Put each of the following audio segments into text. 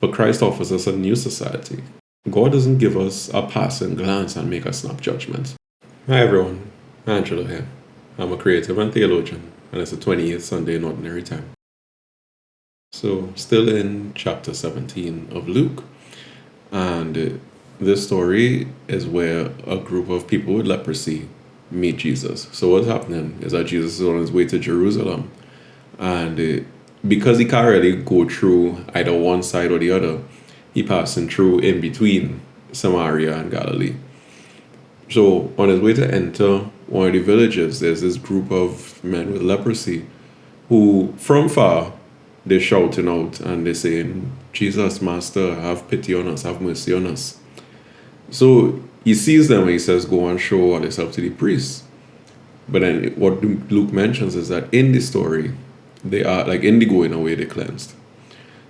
But Christ offers us a new society. God doesn't give us a passing glance and make us snap judgment. Hi everyone, Angelo here. I'm a creative and theologian, and it's the 28th Sunday in Ordinary Time. So, still in chapter 17 of Luke, and this story is where a group of people with leprosy meet Jesus. So, what's happening is that Jesus is on his way to Jerusalem, and because he can't really go through either one side or the other, he passing through in between Samaria and Galilee. So on his way to enter one of the villages, there's this group of men with leprosy who, from far, they're shouting out and they're saying, "Jesus, Master, have pity on us, have mercy on us." So he sees them and he says, "Go and show all this up to the priests." But then what Luke mentions is that in the story, they are like in the going away, they cleansed.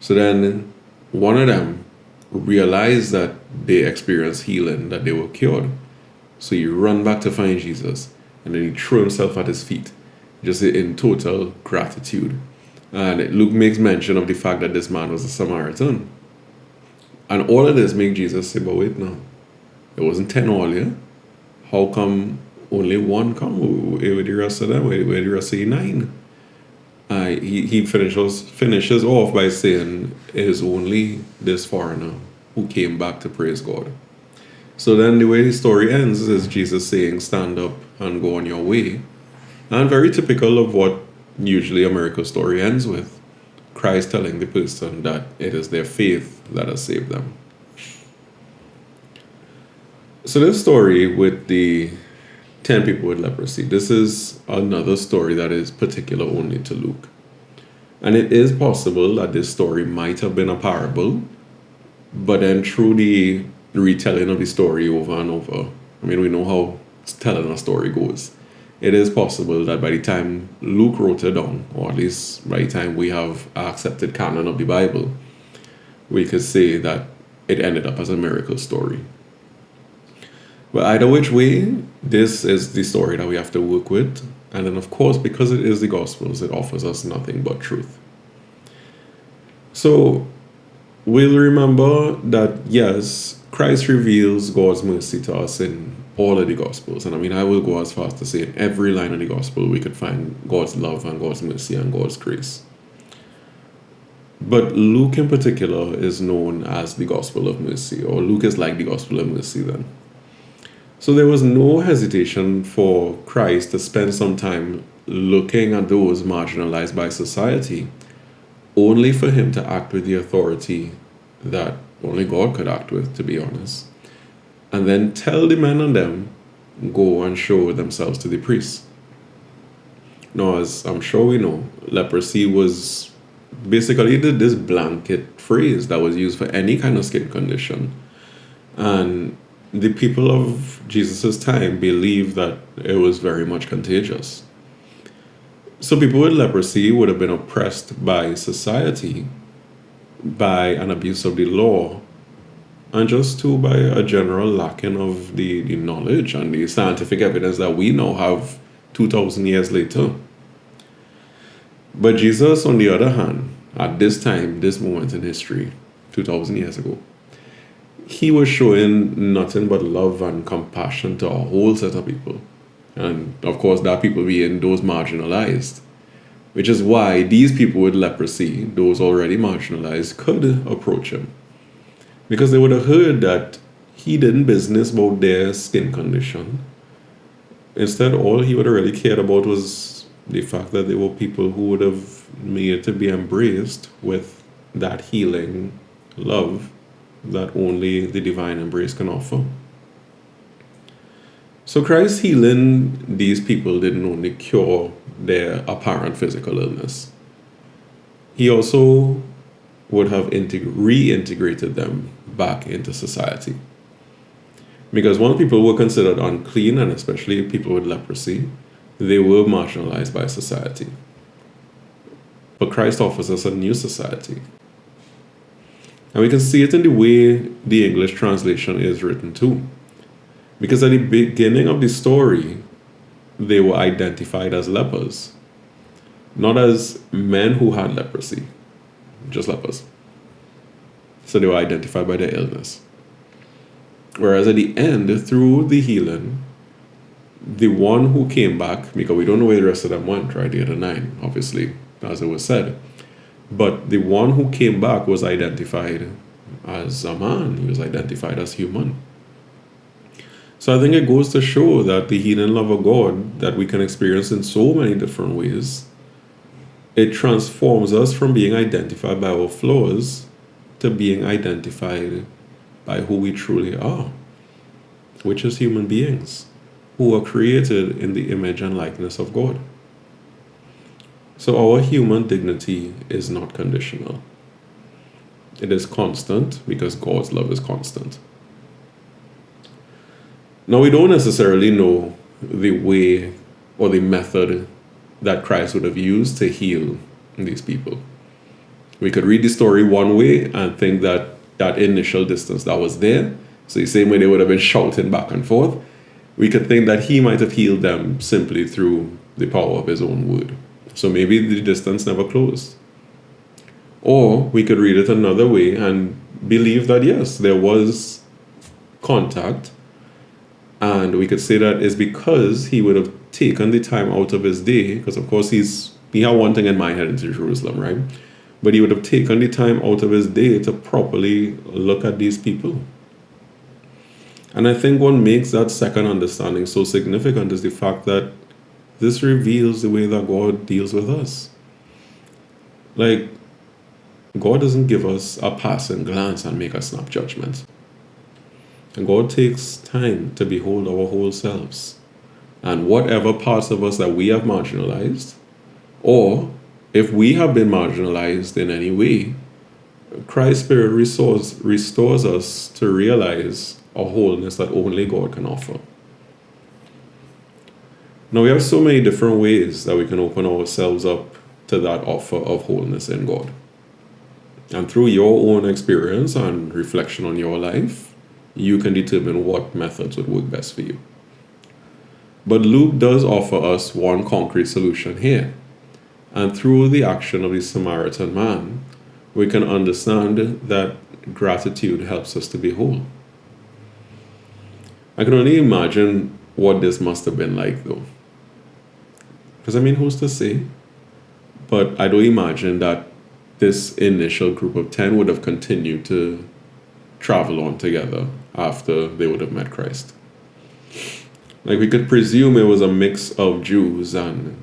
So then one of them realized that they experienced healing, that they were cured. So he ran back to find Jesus, and then he threw himself at his feet, just in total gratitude. And Luke makes mention of the fact that this man was a Samaritan. And all of this make Jesus say, "But wait now, it wasn't 10 earlier. How come only one come? Where the rest of them? Where the rest of the 9? He finishes off by saying, "It is only this foreigner who came back to praise God." So then the way the story ends is Jesus saying, "Stand up and go on your way." And very typical of what usually a miracle story ends with. Christ telling the person that it is their faith that has saved them. So this story with the 10 people with leprosy, this is another story that is particular only to Luke. And it is possible that this story might have been a parable, but then through the retelling of the story over and over, I mean, we know how telling a story goes. It is possible that by the time Luke wrote it down, or at least by the time we have an accepted canon of the Bible, we could say that it ended up as a miracle story. But either which way, this is the story that we have to work with. And then, of course, because it is the Gospels, it offers us nothing but truth. So, we'll remember that, yes, Christ reveals God's mercy to us in all of the Gospels. And I mean, I will go as far as to say in every line of the Gospel, we could find God's love and God's mercy and God's grace. But Luke in particular is known as the Gospel of Mercy, or Luke is like the Gospel of Mercy then. So there was no hesitation for Christ to spend some time looking at those marginalized by society, only for him to act with the authority that only God could act with, to be honest. And then tell the men and them, go and show themselves to the priests. Now, as I'm sure we know, leprosy was basically this blanket phrase that was used for any kind of skin condition. And the people of Jesus' time believed that it was very much contagious. So people with leprosy would have been oppressed by society, by an abuse of the law, and just too by a general lacking of the knowledge and the scientific evidence that we now have 2,000 years later. But Jesus, on the other hand, at this time, this moment in history, 2,000 years ago, he was showing nothing but love and compassion to a whole set of people. And of course, that people being those marginalized. Which is why these people with leprosy, those already marginalized, could approach him. Because they would have heard that he didn't business about their skin condition. Instead, all he would have really cared about was the fact that they were people who would have needed to be embraced with that healing love that only the divine embrace can offer. So Christ healing these people didn't only cure their apparent physical illness. He also would have reintegrated them back into society. Because when people were considered unclean, and especially people with leprosy, they were marginalized by society. But Christ offers us a new society. And we can see it in the way the English translation is written too. Because at the beginning of the story, they were identified as lepers. Not as men who had leprosy, just lepers. So they were identified by their illness. Whereas at the end, through the healing, the one who came back, because we don't know where the rest of them went, right? The other 9, obviously, as it was said. But the one who came back was identified as a man. He was identified as human. So I think it goes to show that the healing love of God that we can experience in so many different ways, it transforms us from being identified by our flaws to being identified by who we truly are, which is human beings who are created in the image and likeness of God. So our human dignity is not conditional. It is constant because God's love is constant. Now, we don't necessarily know the way or the method that Christ would have used to heal these people. We could read the story one way and think that that initial distance that was there, so the same way they would have been shouting back and forth, we could think that he might have healed them simply through the power of his own word. So maybe the distance never closed. Or we could read it another way and believe that yes, there was contact, and we could say that is because he would have taken the time out of his day, because of course he had one thing in mind heading to Jerusalem, right? But he would have taken the time out of his day to properly look at these people. And I think what makes that second understanding so significant is the fact that this reveals the way that God deals with us. Like, God doesn't give us a passing glance and make a snap judgment. And God takes time to behold our whole selves. And whatever parts of us that we have marginalized, or if we have been marginalized in any way, Christ's Spirit restores us to realize a wholeness that only God can offer. Now, we have so many different ways that we can open ourselves up to that offer of wholeness in God. And through your own experience and reflection on your life, you can determine what methods would work best for you. But Luke does offer us one concrete solution here. And through the action of the Samaritan man, we can understand that gratitude helps us to be whole. I can only imagine what this must have been like, though. Because, I mean, who's to say? But I don't imagine that this initial group of 10 would have continued to travel on together after they would have met Christ. Like, we could presume it was a mix of Jews and,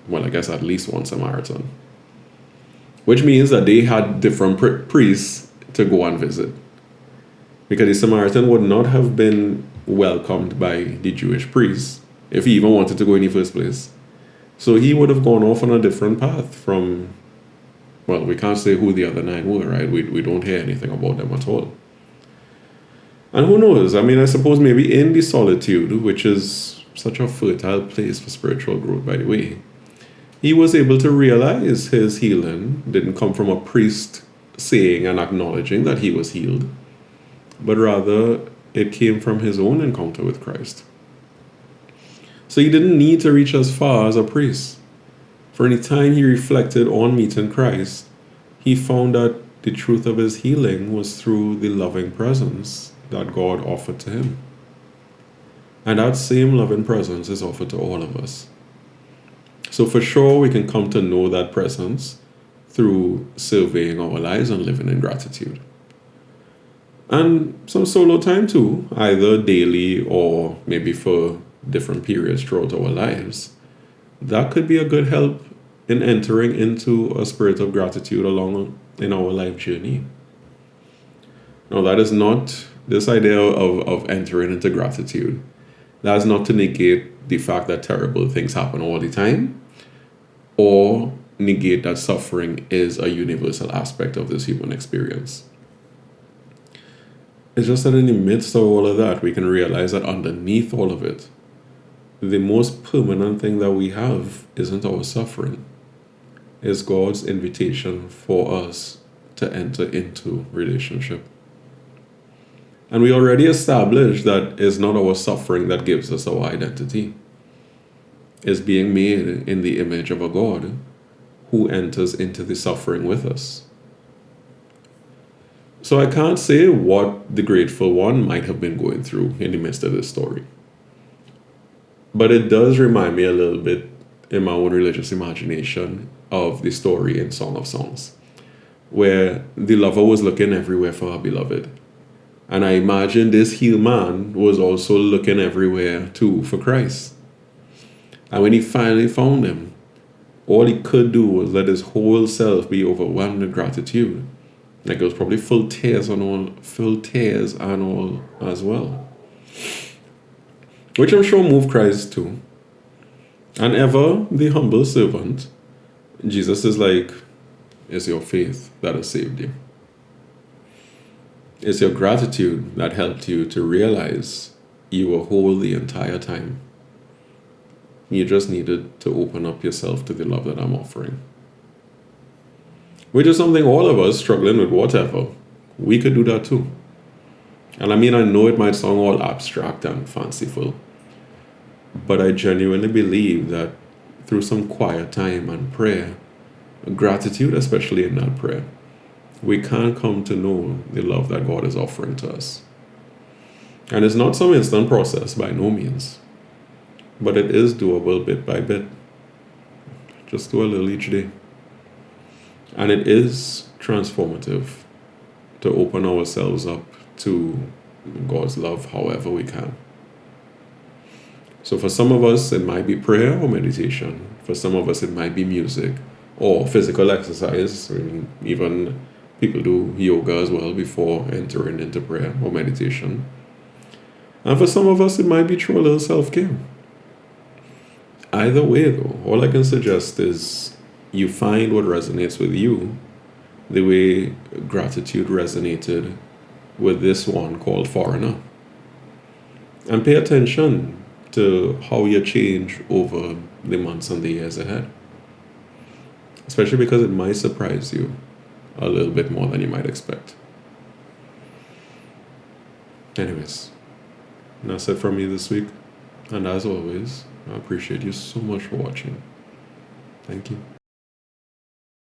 well, I guess at least one Samaritan. Which means that they had different priests to go and visit. Because the Samaritan would not have been welcomed by the Jewish priests if he even wanted to go in the first place. So he would have gone off on a different path from, well, we can't say who the other 9 were, right? We don't hear anything about them at all. And who knows? I mean, I suppose maybe in the solitude, which is such a fertile place for spiritual growth, by the way, he was able to realize his healing didn't come from a priest saying and acknowledging that he was healed, but rather it came from his own encounter with Christ. So he didn't need to reach as far as a priest. For any time he reflected on meeting Christ, he found that the truth of his healing was through the loving presence that God offered to him. And that same loving presence is offered to all of us. So for sure, we can come to know that presence through surveying our lives and living in gratitude. And some solo time too, either daily or maybe for different periods throughout our lives. That could be a good help in entering into a spirit of gratitude along in our life journey. Now, that is not this idea of entering into gratitude. That is not to negate the fact that terrible things happen all the time, or negate that suffering is a universal aspect of this human experience. It's just that in the midst of all of that, we can realize that underneath all of it, the most permanent thing that we have isn't our suffering. It's God's invitation for us to enter into relationship. And we already established that it's not our suffering that gives us our identity. It's being made in the image of a God who enters into the suffering with us. So I can't say what the grateful one might have been going through in the midst of this story. But it does remind me a little bit in my own religious imagination of the story in Song of Songs, where the lover was looking everywhere for her beloved. And I imagine this healed man was also looking everywhere too for Christ. And when he finally found him, all he could do was let his whole self be overwhelmed with gratitude. Like it was probably full tears and all as well. Which I'm sure moved Christ too. And ever the humble servant, Jesus is like, it's your faith that has saved you. It's your gratitude that helped you to realize you were whole the entire time. You just needed to open up yourself to the love that I'm offering. Which is something all of us struggling with whatever, we could do that too. And I mean, I know it might sound all abstract and fanciful, but I genuinely believe that through some quiet time and prayer, gratitude especially in that prayer, we can come to know the love that God is offering to us. And it's not some instant process by no means, but it is doable bit by bit. Just do a little each day. And it is transformative to open ourselves up to God's love however we can. So for some of us, it might be prayer or meditation. For some of us, it might be music or physical exercise. I mean, even people do yoga as well before entering into prayer or meditation. And for some of us, it might be through a little self-care. Either way, though, all I can suggest is you find what resonates with you, the way gratitude resonated with this one called Foreigner. And pay attention to how you change over the months and the years ahead. Especially because it might surprise you a little bit more than you might expect. Anyways, that's it from me this week. And as always, I appreciate you so much for watching. Thank you.